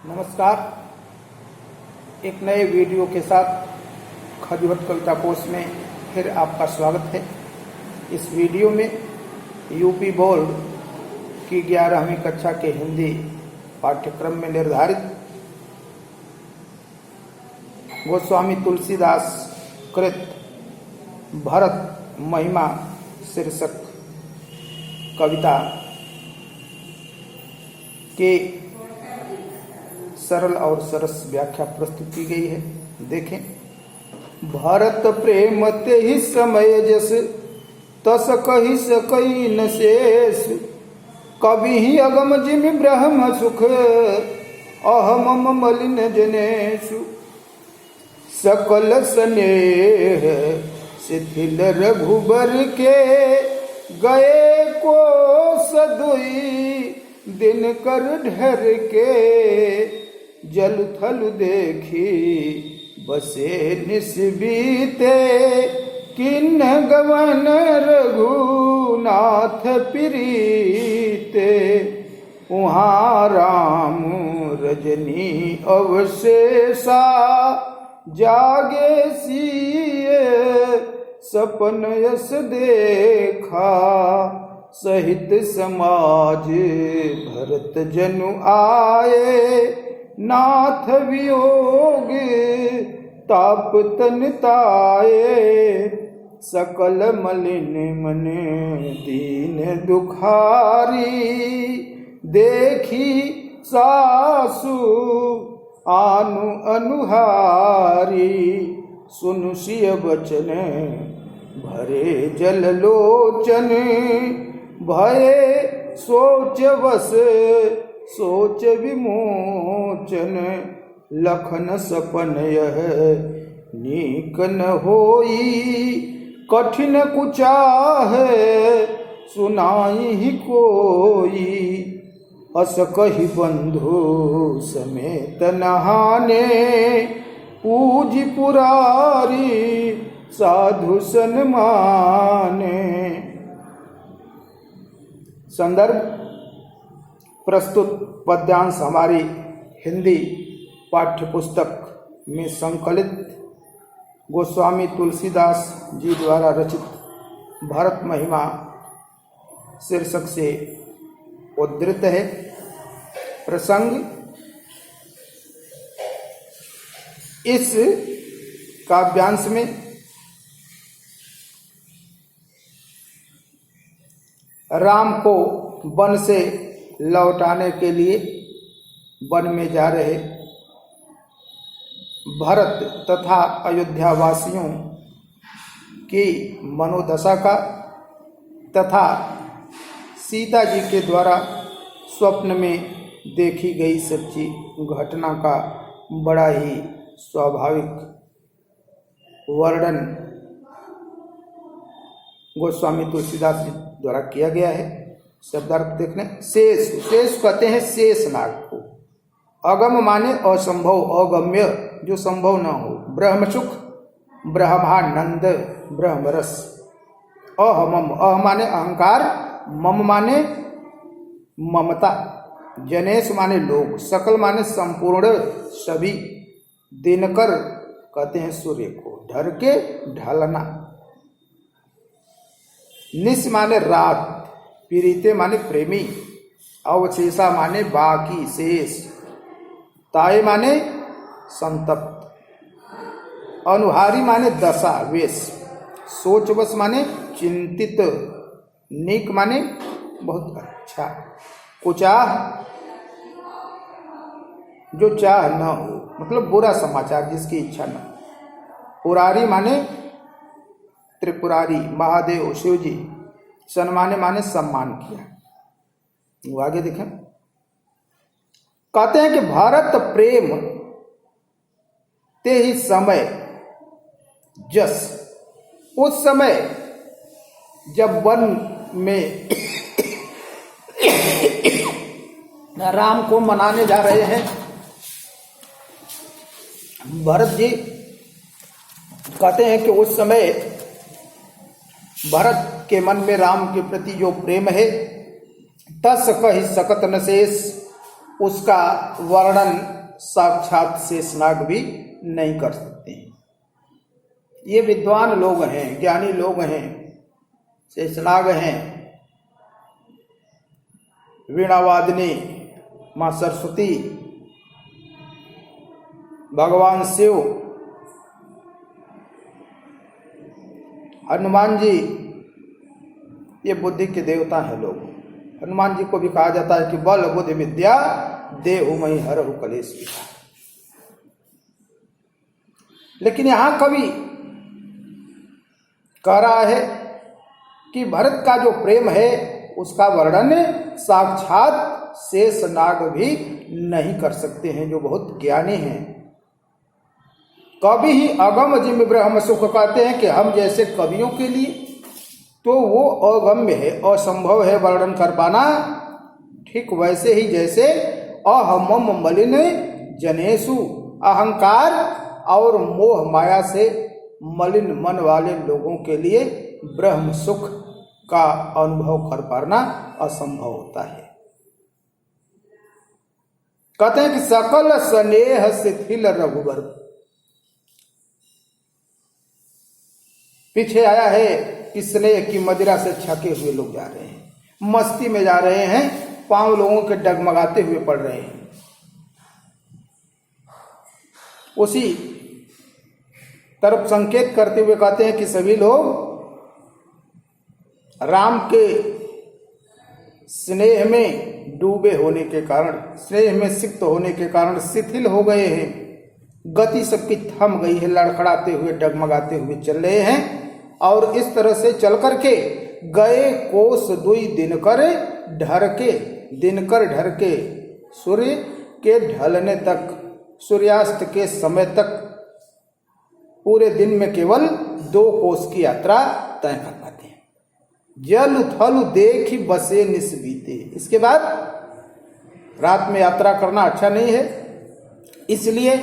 नमस्कार। एक नए वीडियो के साथ खजवट कविता कोश में फिर आपका स्वागत है। इस वीडियो में यूपी बोर्ड की 11वीं कक्षा के हिंदी पाठ्यक्रम में निर्धारित गोस्वामी तुलसीदास कृत भरत महिमा शीर्षक कविता के सरल और सरस व्याख्या प्रस्तुत की गई है। देखें। भरत प्रेम ते ही समय जस तस कही सकई न शेष, कवि ही अगम जिमि ब्रह्म सुख अहम मलिन जनेषु, सकल स्नेह शिथिल रघुबर के गए को सदुई दिन कर ढर के, जल थल देखी बसे निस्बीते, किन्न गवन रघुनाथ प्रीते, उहाँ राम रजनी अवशेषा जागे सिए, सपन यस देखा सहित समाज भरत जनु आए, नाथ वियोग ताप तन ताए, सकल मलिन मन दीन दुखारी, देखी सासु आनु अनुहारी, सुनु सिय बचन भरे जल लोचन, भये सोच बस सोच विमोचन, लखन सपन यह नीक न होई, कठिन कुचाह सुनाई ही कोई, अस कही बंधु समेत नहाने, पूज पुरारी साधु सन्माने। संदर्भ प्रस्तुत पद्यांश हमारी हिंदी पाठ्य पुस्तक में संकलित गोस्वामी तुलसीदास जी द्वारा रचित भरत महिमा शीर्षक से उद्धृत है। प्रसंग इस काव्यांश में राम को वन से लौटाने के लिए वन में जा रहे भरत तथा अयोध्या वासियों की मनोदशा का तथा सीता जी के द्वारा स्वप्न में देखी गई सच्ची घटना का बड़ा ही स्वाभाविक वर्णन गोस्वामी तुलसीदास जी द्वारा किया गया है। शब्दार्थ देखने। शेष शेष कहते हैं शेष नाग को। अगम माने असंभव अगम्य जो संभव न हो। ब्रह्मसुख ब्रह्मानंद ब्रह्मरस। अहमम अह माने अहंकार, मम माने ममता, जनेश माने लोग, सकल माने संपूर्ण सभी, दिनकर कहते हैं सूर्य को, ढर के ढलना, निस माने रात, पीड़िते माने प्रेमी, अवशेषा माने बाकी शेष, ताए माने संतप्त, अनुहारी माने दशा वेश, सोचवश माने चिंतित, नीक माने बहुत अच्छा, कुचाह जो चाह न हो मतलब बुरा समाचार जिसकी इच्छा न हो, पुरारी माने त्रिपुरारी महादेव शिव जी, सम्माने माने सम्मान किया। वो आगे देखें। कहते हैं कि भारत प्रेम ते ही समय जस, उस समय जब वन में राम को मनाने जा रहे हैं भरत जी, कहते हैं कि उस समय भरत के मन में राम के प्रति जो प्रेम है, तस कहि सकत न शेष, उसका वर्णन साक्षात शेषनाग भी नहीं कर सकते हैं। ये विद्वान लोग हैं, ज्ञानी लोग हैं, शेषनाग हैं, वीणावादिनी मां सरस्वती, भगवान शिव, हनुमान जी, ये बुद्धि के देवता हैं लोग। हनुमान जी को भी कहा जाता है कि बल बुद्धि विद्या देहु मई हरहु कलेश विकार। लेकिन यहां कवि कह रहा है कि भरत का जो प्रेम है उसका वर्णन साक्षात शेषनाग भी नहीं कर सकते हैं, जो बहुत ज्ञानी हैं। कवि ही अगम जिम ब्रह्म सुख कहते हैं कि हम जैसे कवियों के लिए तो वो अगम्य है, असंभव है वर्णन कर पाना। ठीक वैसे ही जैसे अहमम मलिन जनेषु, अहंकार और मोह माया से मलिन मन वाले लोगों के लिए ब्रह्म सुख का अनुभव कर पाना असंभव होता है। कहते हैं कि सकल स्नेह शिथिल रघुबर। पीछे आया है कि स्नेह की मदिरा से छके हुए लोग जा रहे हैं, मस्ती में जा रहे हैं, पांव लोगों के डगमगाते हुए पड़ रहे हैं। उसी तरफ संकेत करते हुए कहते हैं कि सभी लोग राम के स्नेह में डूबे होने के कारण, स्नेह में सिक्त होने के कारण शिथिल हो गए हैं, गति सबकी थम गई है, लड़खड़ाते हुए डगमगाते हुए चल रहे हैं। और इस तरह से चल करके गए कोस दुई दिनकर ढरके, दिनकर ढरके, सूर्य के ढलने तक, सूर्यास्त के समय तक पूरे दिन में केवल 2 कोस की यात्रा तय कर पाते हैं। जल थल देखी बसे निस्बीते। इसके बाद रात में यात्रा करना अच्छा नहीं है, इसलिए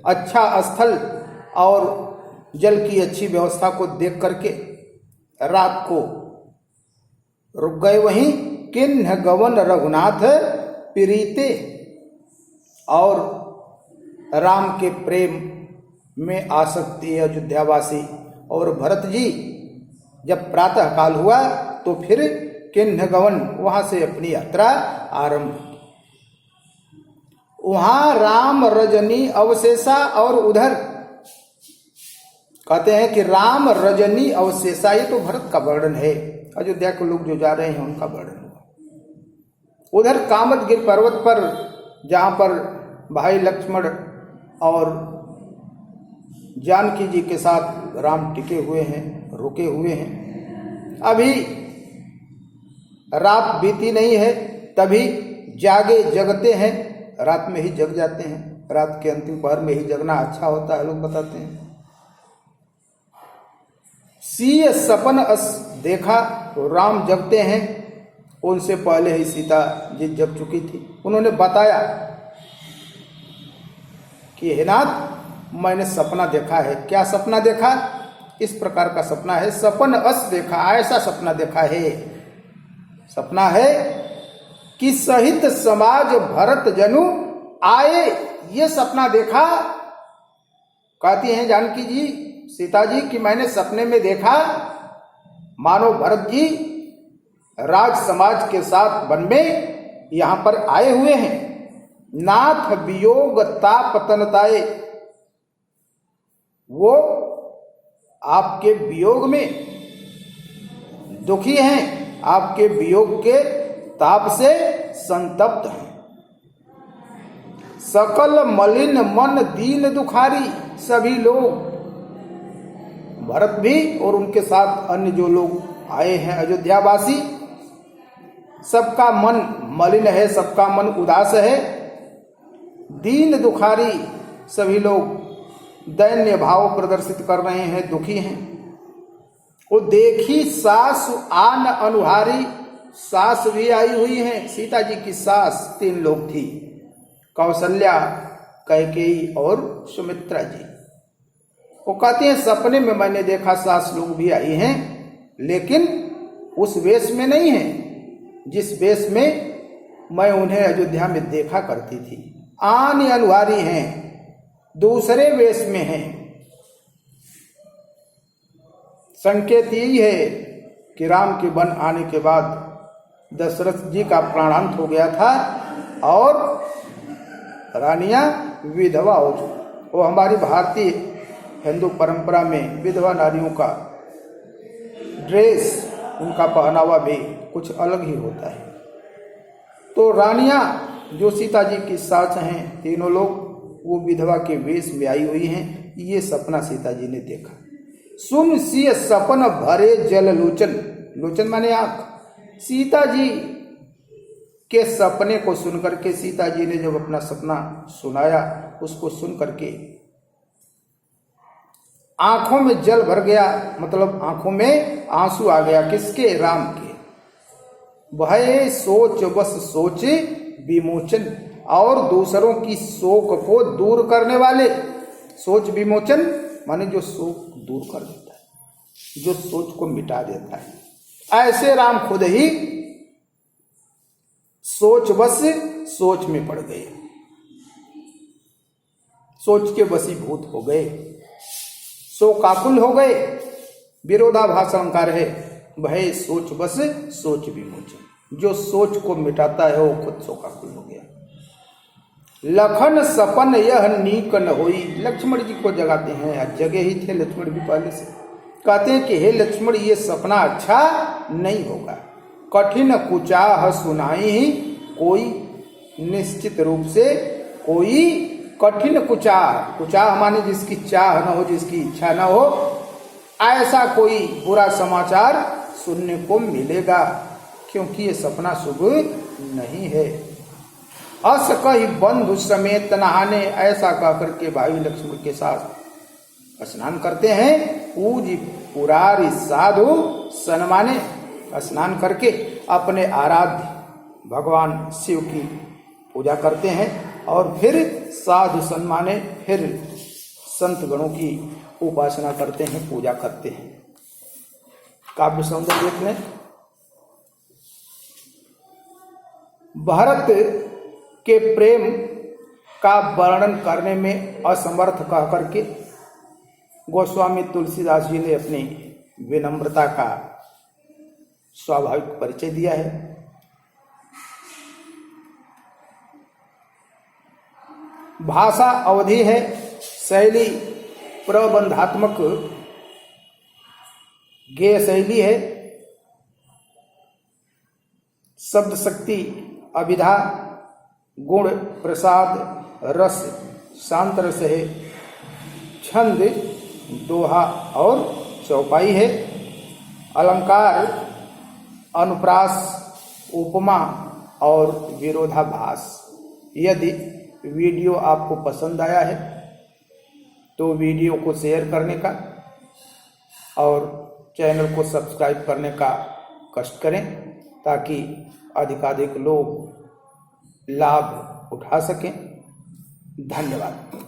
अच्छा स्थल और जल की अच्छी व्यवस्था को देख करके रात को रुक गए वहीं। किन्ह गवन रघुनाथ प्रीते, और राम के प्रेम में आसक्ति अयोध्यावासी और भरत जी जब प्रातः काल हुआ तो फिर किन्ह गवन, वहां से अपनी यात्रा आरंभ। वहां राम रजनी अवशेषा, और उधर कहते हैं कि राम रजनी अवशेषा, ये तो भरत का वर्णन है, अयोध्या के लोग जो जा रहे हैं उनका वर्णन हुआ। उधर कामदगिर पर्वत पर जहां पर भाई लक्ष्मण और जानकी जी के साथ राम टिके हुए हैं, रुके हुए हैं। अभी रात बीती नहीं है, तभी जागे जगते हैं, रात में ही जग जाते हैं। रात के अंतिम पहर में ही जगना अच्छा होता है, लोग बताते हैं। सीय सपन अस देखा, तो राम जगते हैं, उनसे पहले ही सीता जी जग चुकी थी। उन्होंने बताया कि हे नाथ, मैंने सपना देखा है। क्या सपना देखा? इस प्रकार का सपना है, सपन अस देखा, ऐसा सपना देखा है। सपना है कि सहित समाज भरत जनु आए, ये सपना देखा। कहती हैं जानकी जी, सीता जी, कि मैंने सपने में देखा मानो भरत जी राज समाज के साथ वन में यहां पर आए हुए हैं। नाथ वियोग ताप तनताए, वो आपके वियोग में दुखी हैं, आपके वियोग के ताप से संतप्त हैं। सकल मलिन मन दीन दुखारी, सभी लोग, भरत भी और उनके साथ अन्य जो लोग आए हैं अयोध्यावासी, सबका मन मलिन है, सबका मन उदास है। दीन दुखारी, सभी लोग दैन्य भाव प्रदर्शित कर रहे हैं, दुखी हैं। वो देखी सास आन अनुहारी, सास भी आई हुई है। सीता जी की सास 3 लोग थी, कौशल्या, कैकेयी और सुमित्रा जी। वो कहते हैं सपने में मैंने देखा सास लोग भी आई हैं, लेकिन उस वेश में नहीं है जिस वेश में मैं उन्हें अयोध्या में देखा करती थी। आन अनुहारी हैं, दूसरे वेश में हैं। संकेत यही है कि राम के वन आने के बाद दशरथ जी का प्राणांत हो गया था और रानियां विधवा हो चुकी। वो हमारी भारतीय हिंदू परंपरा में विधवा नारियों का ड्रेस, उनका पहनावा भी कुछ अलग ही होता है। तो रानियां जो सीता जी की सास हैं, तीनों लोग, वो विधवा के वेश में आई हुई हैं। ये सपना सीता जी ने देखा। सुन सिय सपन भरे जल लोचन, लोचन माने आंख। सीता जी के सपने को सुनकर के, सीता जी ने जब अपना सपना सुनाया, उसको सुन करके आंखों में जल भर गया, मतलब आंखों में आंसू आ गया। किसके? राम के। भय सोच बस सोचे विमोचन, और दूसरों की शोक को दूर करने वाले। सोच विमोचन माने जो शोक दूर कर देता है, जो सोच को मिटा देता है। ऐसे राम खुद ही सोच बस सोच में पड़ गए, सोच के वशीभूत हो गए, शोकाकुल हो गए। विरोधाभास अलंकार है, भय सोच बस सोच विमोचन। जो सोच को मिटाता है वो खुद शोकाकुल हो गया। लखन सपन यह नीक न होई, लक्ष्मण जी को जगाते हैं, जगे ही थे लक्ष्मण भी पहले से। कहते हैं कि हे लक्ष्मण, ये सपना अच्छा नहीं होगा। कठिन कुचाह सुनाई ही कोई, निश्चित रूप से कोई कठिन कुचाह, कुचाह माने जिसकी चाह न हो, जिसकी इच्छा न हो, ऐसा कोई बुरा समाचार सुनने को मिलेगा, क्योंकि ये सपना शुभ नहीं है। अस कही बंधु समेत नहाने, ऐसा कहकर के भाई लक्ष्मण के साथ स्नान करते हैं। पूज पुरारी साधु सन्माने, स्नान करके अपने आराध्य भगवान शिव की पूजा करते हैं और फिर साधु सम्माने, फिर संत गणों की उपासना करते हैं, पूजा करते हैं। काव्य सौंदर्य देख लें। भरत के प्रेम का वर्णन करने में असमर्थ कह करके गोस्वामी तुलसीदास जी ने अपनी विनम्रता का स्वाभाविक परिचय दिया है। भाषा अवधि है, शैली प्रबंधात्मक गेय शैली है, शब्द शक्ति, अभिधा, गुण, प्रसाद, रस, शांत रस है, छंद, दोहा और चौपाई है, अलंकार, अनुप्रास, उपमा और विरोधाभास। यदि वीडियो आपको पसंद आया है तो वीडियो को शेयर करने का और चैनल को सब्सक्राइब करने का कष्ट करें, ताकि अधिकाधिक लोग लाभ उठा सकें। धन्यवाद।